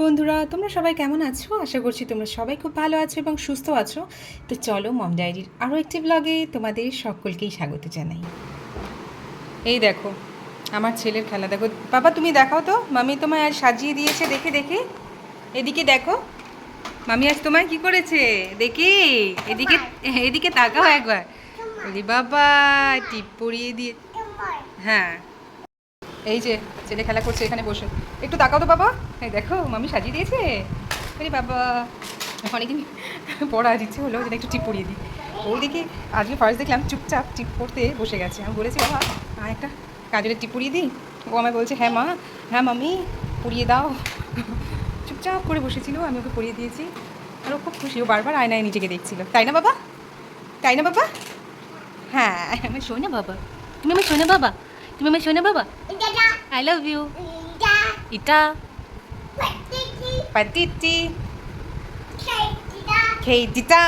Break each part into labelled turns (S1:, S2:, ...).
S1: বন্ধুরা, তোমরা সবাই কেমন আছো? আশা করছি তোমরা সবাই খুব ভালো আছো এবং সুস্থ আছো। তো চলো মম ডায়েরির আরও একটি ব্লগে তোমাদের সকলকেই স্বাগত জানাই। এই দেখো আমার ছেলের খেলা, দেখো বাবা তুমি দেখাও তো, মামি তোমায় আজ সাজিয়ে দিয়েছে, দেখে দেখে এদিকে দেখো মামি আজ তোমায় কি করেছে দেখি, এদিকে এদিকে তাকাও একবার। বলি বাবা টিপ পরিয়ে দিয়ে, হ্যাঁ এই যে ছেলে খেলা করছে এখানে বসে, একটু তাকাও তো বাবা, এই দেখো মামি সাজিয়ে দিয়েছে। আরে বাবা অনেকদিন পড়া আজ ইচ্ছে হলো যেটা একটু টিপ পরিয়ে দিই। ওই দেখি আজকে ফার্স্ট দেখলাম চুপচাপ টিপ পড়তে বসে গেছে। আমি বলেছি বাবা একটা কাজলের টিপ পরিয়ে দিই, ও আমায় বলছে হ্যাঁ মা, হ্যাঁ মামি পরিয়ে দাও। চুপচাপ করে বসেছিল, আমি ওকে পরিয়ে দিয়েছি। আর ও খুব খুশি, ও বারবার আয়নায় নিজেকে দেখছিল। তাই না বাবা, তাই না বাবা? হ্যাঁ আমার শোনা বাবা, তুমি আমার শোনা বাবা, তুমি আমার শোনা বাবা। I love you. Ita. Patiti. Keitita.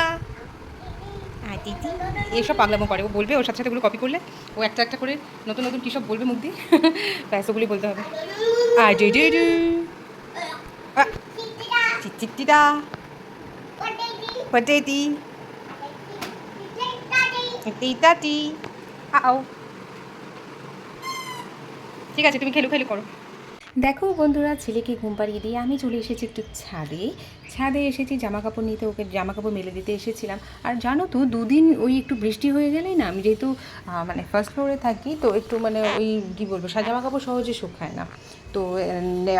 S1: Titi. এইসব পাগলামো করে, ও বলবে, ওর সাথে সাথে ওগুলো কপি করলে ও একটা একটা করে নতুন নতুন কী সব বলবে মুখ দিয়ে, ব্যাস ওগুলি বলতে হবে। আই ডু ডু ডু চিচিটিটা পটেটি টিটাটি আও। ঠিক আছে তুমি খেলু খেলু করো। দেখো বন্ধুরা, ছেলেকে ঘুম পাড়িয়ে দিয়ে আমি চলে এসেছি একটু ছাদে। ছাদে এসেছি জামা কাপড় নিতে, ওকে জামা কাপড় মেলে দিতে এসেছিলাম। আর জানো তো দুদিন ওই একটু বৃষ্টি হয়ে গেলেই না, আমি যেহেতু মানে ফার্স্ট ফ্লোরে থাকি, তো একটু মানে ওই কী বলবো, জামা কাপড় সহজে শুকায় না। তো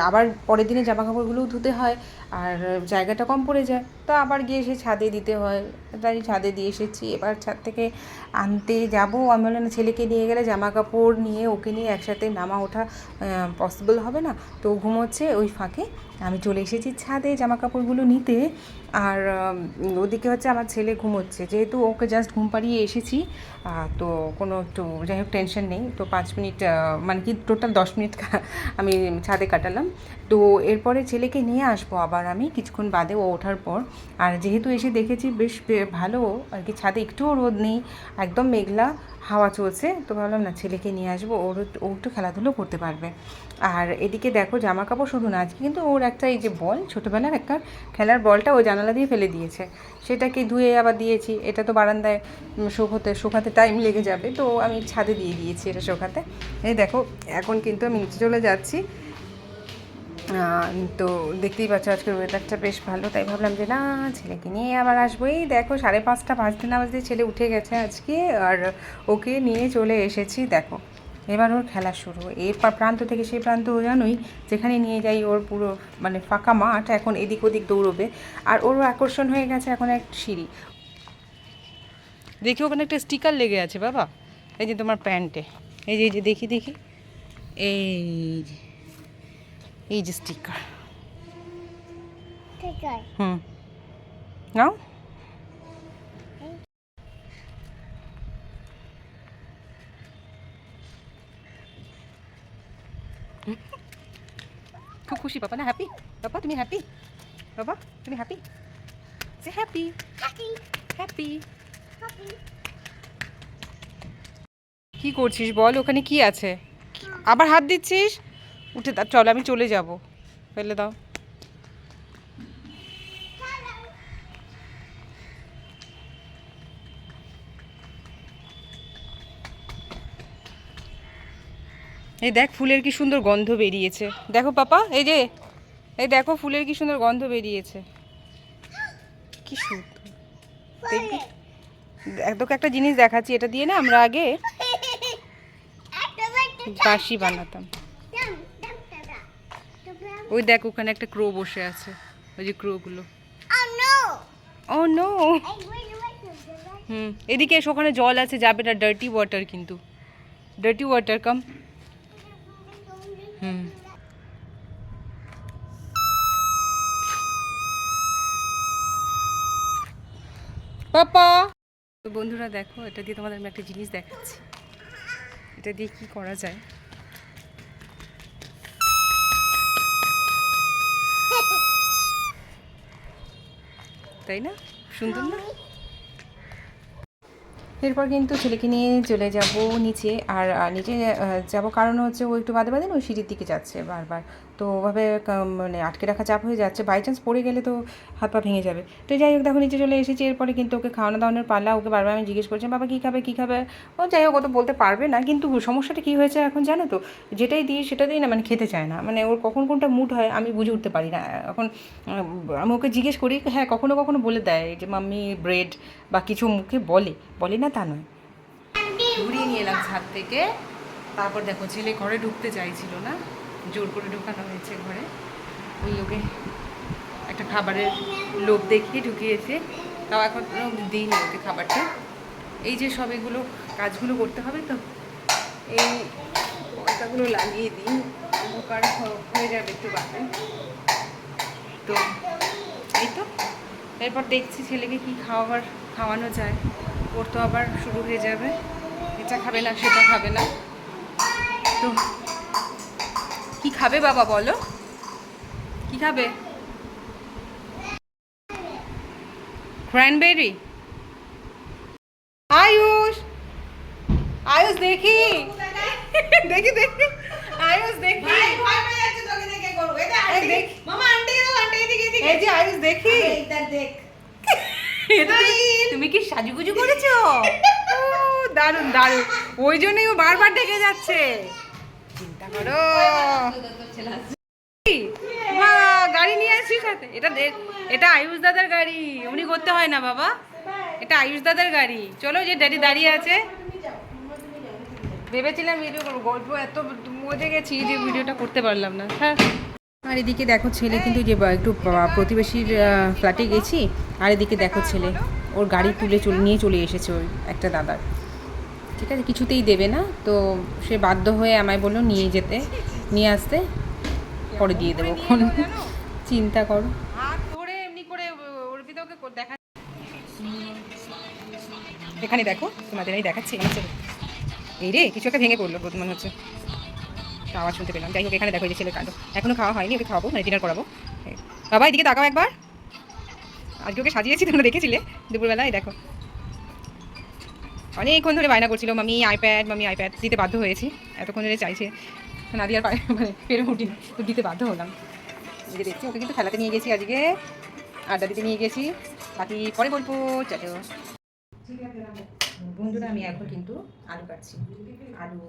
S1: আবার পরের দিনে জামা কাপড়গুলোও ধুতে হয়, আর জায়গাটা কম পড়ে যায়, তো আবার গিয়ে এসে ছাদে দিতে হয়। তাই ছাদে দিয়ে এসেছি, এবার ছাদ থেকে আনতে যাবো। আমি বললাম না, ছেলেকে নিয়ে গেলে জামা কাপড় নিয়ে ওকে নিয়ে একসাথে নামা ওঠা পসিবল হবে না। তো ঘুমোচ্ছে, ওই ফাঁকে আমি চলে এসেছি ছাদে জামা কাপড়গুলো নিতে। আর ওদিকে হচ্ছে আমার ছেলে ঘুমোচ্ছে, যেহেতু ওকে জাস্ট ঘুম পাড়িয়ে এসেছি, তো কোনো একটু যাই হোক টেনশন নেই। তো 5 মিনিট মানে কি টোটাল 10 মিনিট আমি ছাদে কাটালাম। তো এরপরে ছেলেকে নিয়ে আসবো আবার আমি কিছুক্ষণ বাদে, ও ওঠার পর। আর যেহেতু এসে দেখেছি বেশ ভালো আর কি, ছাদে একটুও রোদ নেই, একদম মেঘলা হাওয়া চলছে। তো ভাবলাম না, ছেলেকে নিয়ে আসবো, ও একটু খেলাধুলো করতে পারবে। আর এদিকে দেখো জামা কাপড় শুধু না, আজকে কিন্তু ওর একটা এই যে বল, ছোটোবেলার একটা খেলার বলটা ও জানালা দিয়ে ফেলে দিয়েছে, সেটাকে ধুয়ে আবার দিয়েছি। এটা তো বারান্দায় শুকাতে টাইম লেগে যাবে, তো আমি ছাদে দিয়ে দিয়েছি এটা শুকাতে। এই দেখো এখন কিন্তু আমি নিচে চলে যাচ্ছি। তো দেখতেই পাচ্ছ আজকের ওয়েদারটা বেশ ভালো, তাই ভাবলাম যে না, ছেলেকে নিয়ে আবার আসবো। এই দেখো 5:30 বাজতে না বাজতে ছেলে উঠে গেছে আজকে, আর ওকে নিয়ে চলে এসেছি। দেখো এবার ওর খেলা শুরু, এই প্রান্ত থেকে সেই প্রান্ত, ও জানোই যেখানে নিয়ে যাই ওর পুরো মানে ফাঁকা মাঠ, এখন এদিক ওদিক দৌড়বে। আর ওরও আকর্ষণ হয়ে গেছে এখন এক সিঁড়ি, দেখি ওখানে একটা স্টিকার লেগে আছে বাবা, এই যে তোমার প্যান্টে, এই যে দেখি দেখি, এই এই যে স্টিকার, নাও। খুব খুশি বাবা না, হ্যাপি বাবা, তুমি হ্যাপি বাবা, তুমি হ্যাপি, সে হ্যাপি হ্যাপি। কি করছিস বল, ওখানে কি আছে, আবার হাত দিচ্ছিস? উঠে চলো, আমি চলে যাব, ফেলে দাও। এই দেখ ফুলের কি সুন্দর গন্ধ বেরিয়েছে, দেখো পাপা, এই যে এই দেখো ফুলের কি সুন্দর গন্ধ বেরিয়েছে, কি সুন্দর দেখবি। তোকে একটা জিনিস দেখাচ্ছি, এটা দিয়ে না আমরা আগে বাঁশি বানাতাম। ওই দেখ ওখানে একটা ক্রো বসে আছে, ওই যে ক্রোগুলো। ও নো, এদিকে এসে, ওখানে জল আছে, যাবে না, ডার্টি ওয়াটার, কিন্তু ডার্টি ওয়াটার কাম। পাপা। তো বন্ধুরা দেখো, এটা দিয়ে তোমাদের আমি একটা জিনিস দেখাচ্ছি, এটা দিয়ে কি করা যায়। তাই না, সুন্দর না? এরপর কিন্তু ছেলেকে নিয়ে চলে যাব নিচে, আর নিচে যাব কারণ হচ্ছে ও একটু বাদে বাদে ওই সিঁড়ির দিকে যাচ্ছে বারবার, তো ওভাবে মানে আটকে রাখা চাপ হয়ে যাচ্ছে, বাই চান্স পড়ে গেলে তো হাত পা ভেঙে যাবে। তো যাই হোক দেখো নিচে চলে এসেছি, এরপরে কিন্তু ওকে খাওয়ানো দাওয়ানোর পালা। ওকে বারবার আমি জিজ্ঞেস করছি বাবা কী খাবে কী খাবে, ও যাই হোক ও তো বলতে পারবে না। কিন্তু সমস্যাটা কী হয়েছে এখন জানো তো, যেটাই দিই সেটাতেই না মানে খেতে চায় না, মানে ওর কখন কোনটা মুড হয় আমি বুঝে উঠতে পারি না। এখন আমি ওকে জিজ্ঞেস করি, হ্যাঁ কখনো কখনো বলে দেয় যে মাম্মি ব্রেড বা কিছু মুখে বলে না তা নয়। ঘুরিয়ে নিয়ে এলাম ছাদ থেকে। তারপর দেখো ছেলে ঘরে ঢুকতে চাইছিল না, জোর করে ঢুকানো হয়েছে ঘরে। ওই ওকে একটা খাবারের লোভ দেখিয়ে ঢুকিয়েছে, তাও এখন দিইনি ওকে খাবারটা। এই যে সব এগুলো কাজগুলো করতে হবে, তো এই পর্দাগুলো লাগিয়ে দিই, অন্ধকার হয়ে যাবে একটু বাকি। তো এই তো এরপর দেখছি ছেলেকে কি খাওয়ানো যায়। ওর তো আবার শুরু হয়ে যাবে, এটা খাবে না সেটা খাবে না। তো কি খাবে বাবা বলো, কি খাবে? ক্র্যানবেরি? আয়ুষ, আয়ুষ দেখি দেখি দেখি, আয়ুষ দেখি, এই যে আয়ুষ দেখি, তুমি কি সাজুগুজু করেছো? দারুণ দারুণ, ওই জন্যই ও বারবার ডেকে যাচ্ছে। চিন্তা করো, গাড়ি নিয়ে আসিস সাথে। এটা আয়ুষ দাদার গাড়ি, উনি করতে হয় না বাবা, এটা আয়ুষ দাদার গাড়ি। চলো যে ড্যাডি দাঁড়িয়ে আছে, ভেবেছিলাম ভিডিও করবো, গল্প এত মজে গেছি যে ভিডিওটা করতে পারলাম না। হ্যাঁ, আর এদিকে দেখো ছেলে কিন্তু যে একটু প্রতিবেশীর ফ্ল্যাটে গেছি, আর এদিকে দেখো ছেলে ওর গাড়ি তুলে নিয়ে চলে এসেছে ওই একটা দাদার। ঠিক আছে, কিছুতেই দেবে না, তো সে বাধ্য হয়ে আমায় বললো নিয়ে আসতে, পরে দিয়ে দেবো। চিন্তা করো, হাত ধরে এমনি করে অর্পিতা ওকে দেখা। এখানে দেখো তোমাদের এই দেখাচ্ছি, এই রে কিছু একটা ভেঙে পড়লো মনে হচ্ছে, আওয়াজ শুনতে পেলাম। যাই হোক এখানে দেখো এই যে ছেলের কাণ্ড, এখনো খাওয়া হয়নি, ওকে খাওয়াবো, মানে ডিনার করাবো। বাবা এদিকে তাকাও একবার, আজকে ওকে সাজিয়েছি, তোমরা দেখেছিলে দুপুরবেলায়। দেখো অনেকক্ষণ ধরে বায়না করছিল মামি আইপ্যাড দিতে বাধ্য হয়েছি, এতক্ষণ ধরে চাইছে না দিয়ে আর মানে পেরে উঠিনি, তো দিতে বাধ্য হলাম। যে দেখছি ওকে কিন্তু খেলাতে নিয়ে গেছি, আজকে আড্ডা দিতে নিয়ে গেছি, বাকি পরে বলবো। চলো বন্ধুরা, আমি এখন কিন্তু আলু কাটছি, আলু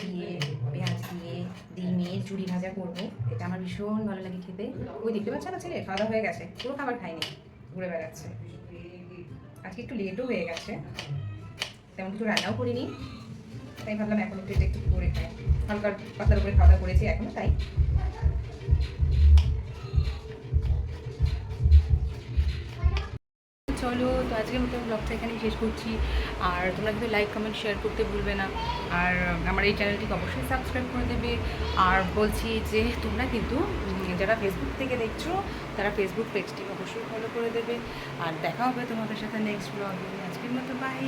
S1: দিয়ে পেঁয়াজ দিয়ে ডিমের ঝুড়ি ভাজা করবো, এটা আমার ভীষণ ভালো লাগে খেতে। ওই দেখতে পাচ্ছ না ছেলে খাওয়া দাওয়া হয়ে গেছে, পুরো খাবার খায়নি, ঘুরে বেড়াচ্ছে। আজকে একটু লেটও হয়ে গেছে, তেমন কিছু রান্নাও করিনি, তাই ভাবলাম এখন একটু করে খাই, হালকা পাতলার উপরে খাওয়া দাওয়া করেছি এখনো, তাই। চলো, তো আজকের মতো ব্লগটা এখানেই শেষ করছি। আর তোমরা কিন্তু লাইক কমেন্ট শেয়ার করতে ভুলবে না, আর আমার এই চ্যানেলটিকে অবশ্যই সাবস্ক্রাইব করে দেবে। আর বলছি যে তোমরা কিন্তু যারা ফেসবুক থেকে দেখছো তারা ফেসবুক পেজটিকে অবশ্যই ফলো করে দেবে। আর দেখা হবে তোমাদের সাথে নেক্সট ব্লগে। আজকের মতো বাই।